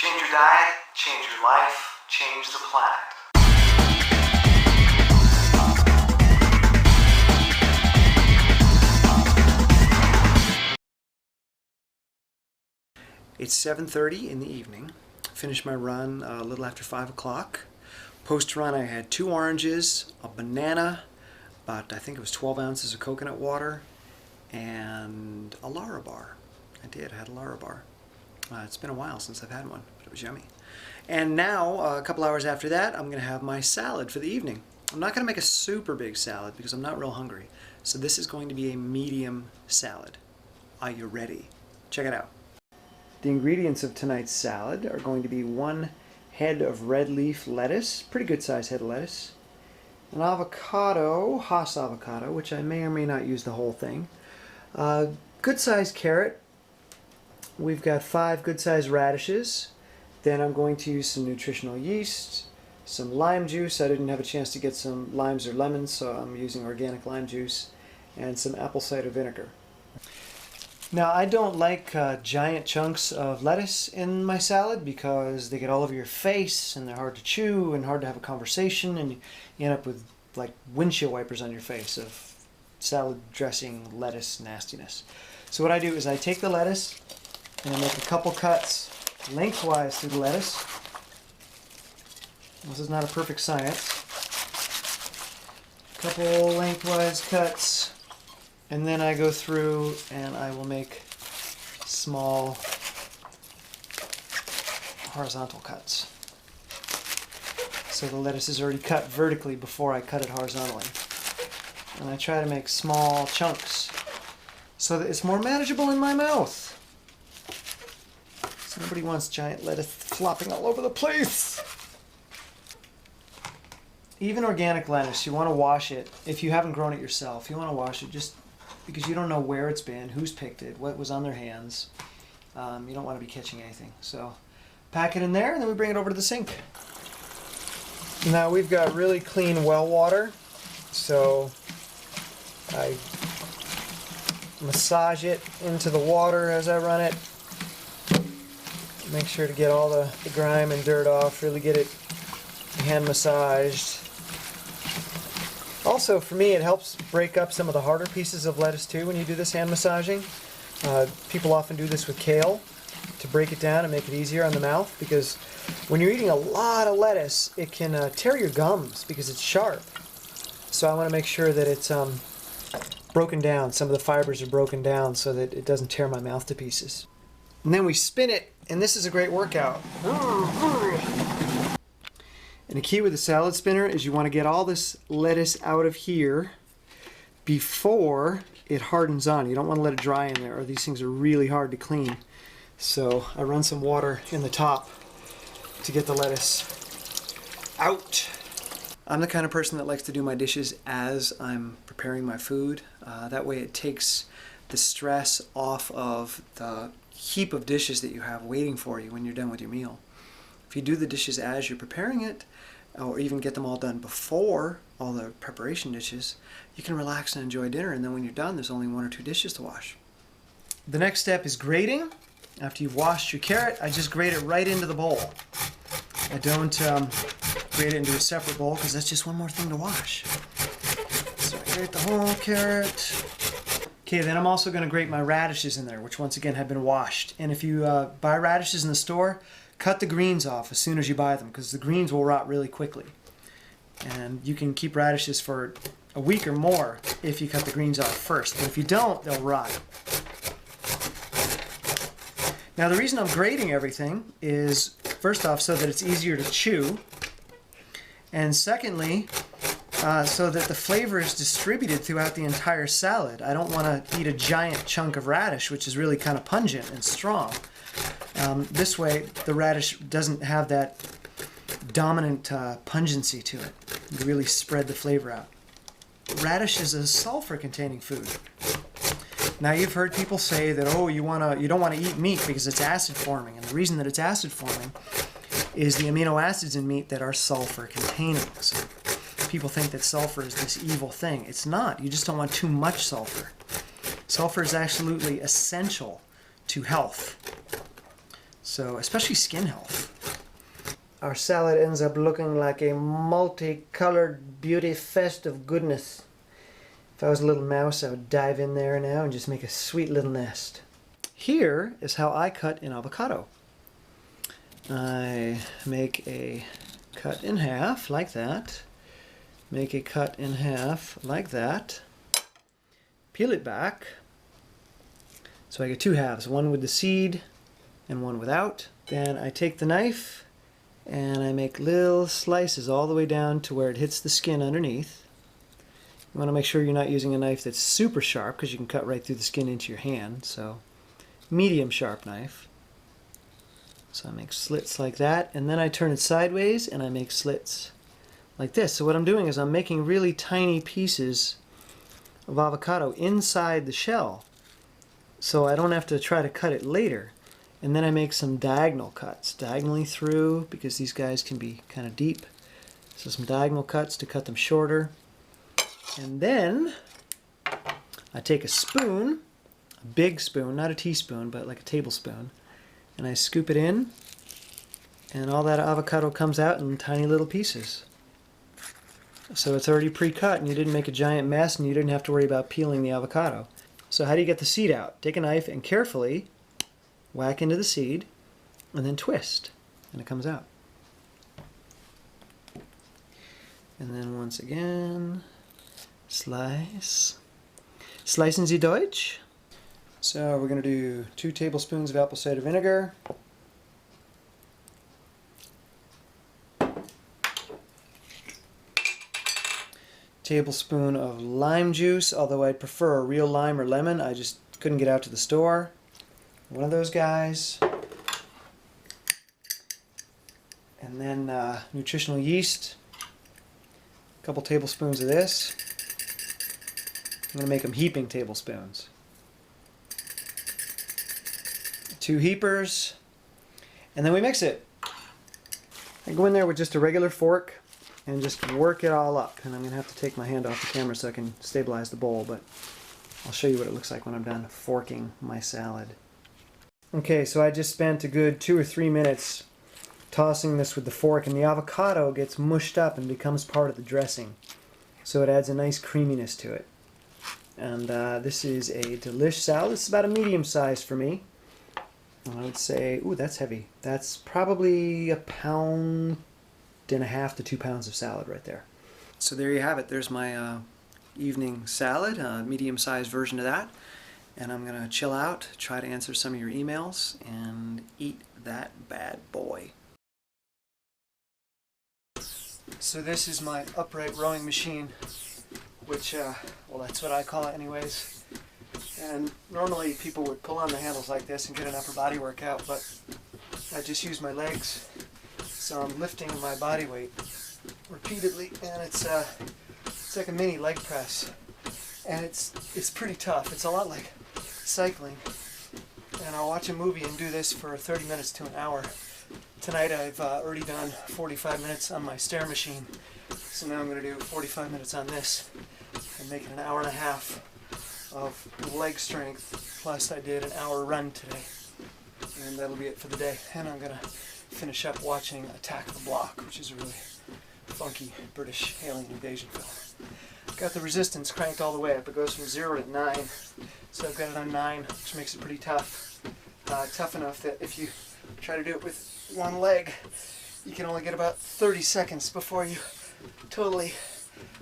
Change your diet, change your life, change the planet. It's 7:30 in the evening. Finished my run a little after 5 o'clock. Post-run I had 2 oranges, a banana, about I think it was 12 ounces of coconut water, and a Larabar. I had a Larabar. It's been a while since I've had one, but it was yummy. And now, a couple hours after that, I'm going to have my salad for the evening. I'm not going to make a super big salad because I'm not real hungry. So this is going to be a medium salad. Are you ready? Check it out. The ingredients of tonight's salad are going to be 1 head of red leaf lettuce, pretty good sized head of lettuce, an avocado, Hass avocado, which I may or may not use the whole thing, good sized carrot, we've got 5 good sized radishes, then I'm going to use some nutritional yeast, some lime juice. I didn't have a chance to get some limes or lemons, so I'm using organic lime juice, and some apple cider vinegar. Now, I don't like giant chunks of lettuce in my salad because they get all over your face and they're hard to chew and hard to have a conversation, and you end up with like windshield wipers on your face of salad dressing lettuce nastiness. So what I do is I take the lettuce and I make a couple cuts lengthwise through the lettuce. This is not a perfect science. A couple lengthwise cuts. And then I go through and I will make small horizontal cuts. So the lettuce is already cut vertically before I cut it horizontally. And I try to make small chunks so that it's more manageable in my mouth. So nobody wants giant lettuce flopping all over the place. Even organic lettuce, you want to wash it. If you haven't grown it yourself, you want to wash it just because you don't know where it's been, who's picked it, what was on their hands. You don't want to be catching anything. So pack it in there and then we bring it over to the sink. Now we've got really clean well water, so I massage it into the water as I run it. Make sure to get all the grime and dirt off, really get it hand massaged. Also, for me, it helps break up some of the harder pieces of lettuce too when you do this hand massaging. People often do this with kale to break it down and make it easier on the mouth, because when you're eating a lot of lettuce, it can tear your gums because it's sharp. So I want to make sure that it's broken down. Some of the fibers are broken down so that it doesn't tear my mouth to pieces. And then we spin it, and this is a great workout. And the key with the salad spinner is you want to get all this lettuce out of here before it hardens on. You don't want to let it dry in there, or these things are really hard to clean. So I run some water in the top to get the lettuce out. I'm the kind of person that likes to do my dishes as I'm preparing my food. That way it takes the stress off of the heap of dishes that you have waiting for you when you're done with your meal. If you do the dishes as you're preparing it, or even get them all done before all the preparation dishes, you can relax and enjoy dinner, and then when you're done, there's only 1 or 2 dishes to wash. The next step is grating. After you've washed your carrot, I just grate it right into the bowl. I don't grate it into a separate bowl because that's just one more thing to wash. So I grate the whole carrot. Okay, then I'm also going to grate my radishes in there, which once again have been washed. And if you buy radishes in the store, cut the greens off as soon as you buy them, because the greens will rot really quickly. And you can keep radishes for a week or more if you cut the greens off first. But if you don't, they'll rot. Now the reason I'm grating everything is, first off, so that it's easier to chew. And secondly, so that the flavor is distributed throughout the entire salad. I don't want to eat a giant chunk of radish, which is really kind of pungent and strong. This way, the radish doesn't have that dominant pungency to it. You really spread the flavor out. Radish is a sulfur-containing food. Now, you've heard people say that, oh, you don't want to eat meat because it's acid-forming. And the reason that it's acid-forming is the amino acids in meat that are sulfur-containing. So people think that sulfur is this evil thing. It's not. You just don't want too much sulfur. Sulfur is absolutely essential to health. So, especially skin health. Our salad ends up looking like a multicolored beauty fest of goodness. If I was a little mouse, I would dive in there now and just make a sweet little nest. Here is how I cut an avocado. I make a cut in half like that. Make a cut in half like that. Peel it back. So I get two halves, one with the seed and one without. Then I take the knife and I make little slices all the way down to where it hits the skin underneath. You want to make sure you're not using a knife that's super sharp because you can cut right through the skin into your hand. So medium sharp knife. So I make slits like that, and then I turn it sideways and I make slits like this. So what I'm doing is I'm making really tiny pieces of avocado inside the shell, so I don't have to try to cut it later. And then I make some diagonal cuts, diagonally through, because these guys can be kind of deep. So some diagonal cuts to cut them shorter. And then I take a spoon, a big spoon, not a teaspoon, but like a tablespoon, and I scoop it in, and all that avocado comes out in tiny little pieces. So it's already pre-cut, and you didn't make a giant mess, and you didn't have to worry about peeling the avocado. So how do you get the seed out? Take a knife and carefully whack into the seed, and then twist, and it comes out. And then once again, slice. Slicen Sie Deutsch. So we're going to do 2 tablespoons of apple cider vinegar. Tablespoon of lime juice, although I'd prefer a real lime or lemon. I just couldn't get out to the store. One of those guys. And then nutritional yeast. A couple tablespoons of this. I'm going to make them heaping tablespoons. 2 heapers, and then we mix it. I go in there with just a regular fork and just work it all up. And I'm going to have to take my hand off the camera so I can stabilize the bowl, but I'll show you what it looks like when I'm done forking my salad. Okay, so I just spent a good 2 or 3 minutes tossing this with the fork, and the avocado gets mushed up and becomes part of the dressing. So it adds a nice creaminess to it. And this is a delish salad. It's about a medium size for me. I would say, ooh, that's heavy. That's probably 1.5 pounds to 2 pounds of salad right there. So there you have it. There's my evening salad, a medium-sized version of that. And I'm going to chill out, try to answer some of your emails, and eat that bad boy. So this is my upright rowing machine, which, well, that's what I call it anyways. And normally people would pull on the handles like this and get an upper body workout, but I just use my legs. So I'm lifting my body weight repeatedly, and it's like a mini leg press. And it's pretty tough. It's a lot like cycling. And I'll watch a movie and do this for 30 minutes to an hour. Tonight I've already done 45 minutes on my stair machine. So now I'm going to do 45 minutes on this and make it an hour and a half of leg strength, plus I did an hour run today, and that'll be it for the day. And I'm gonna finish up watching Attack the Block, which is a really funky British alien invasion film. Got the resistance cranked all the way up. It goes from 0 to 9, so I've got it on 9, which makes it pretty tough. Tough enough that if you try to do it with one leg, you can only get about 30 seconds before you totally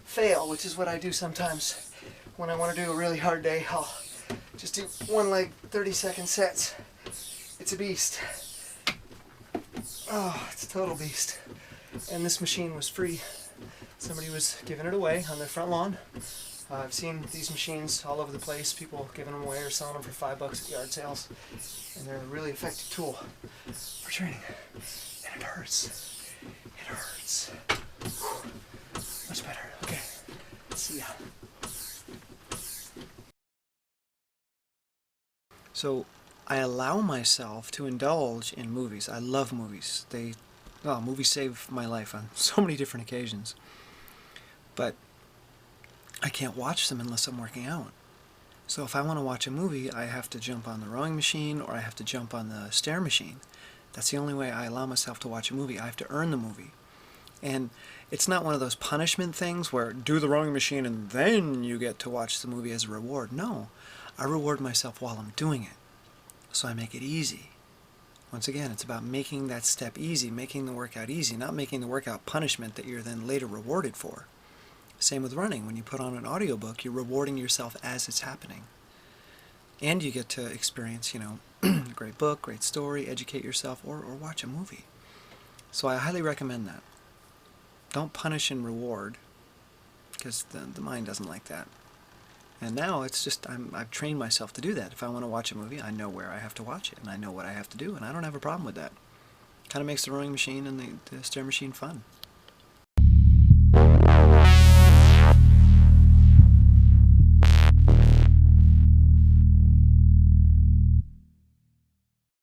fail, which is what I do sometimes. When I want to do a really hard day, I'll just do one leg, 30-second sets. It's a beast. Oh, it's a total beast. And this machine was free. Somebody was giving it away on their front lawn. I've seen these machines all over the place, people giving them away or selling them for $5 at yard sales. And they're a really effective tool for training. And it hurts. It hurts. Whew. Much better. Okay. See ya. So I allow myself to indulge in movies. I love movies. Movies save my life on so many different occasions. But I can't watch them unless I'm working out. So if I want to watch a movie, I have to jump on the rowing machine or I have to jump on the stair machine. That's the only way I allow myself to watch a movie. I have to earn the movie. And it's not one of those punishment things where do the rowing machine and then you get to watch the movie as a reward. No, I reward myself while I'm doing it. So I make it easy. Once again, it's about making that step easy, making the workout easy, not making the workout punishment that you're then later rewarded for. Same with running. When you put on an audiobook, you're rewarding yourself as it's happening. And you get to experience, great book, great story, educate yourself, or watch a movie. So I highly recommend that. Don't punish and reward, because the mind doesn't like that. And now it's just, I've trained myself to do that. If I want to watch a movie, I know where I have to watch it, and I know what I have to do, and I don't have a problem with that. Kind of makes the rowing machine and the stair machine fun.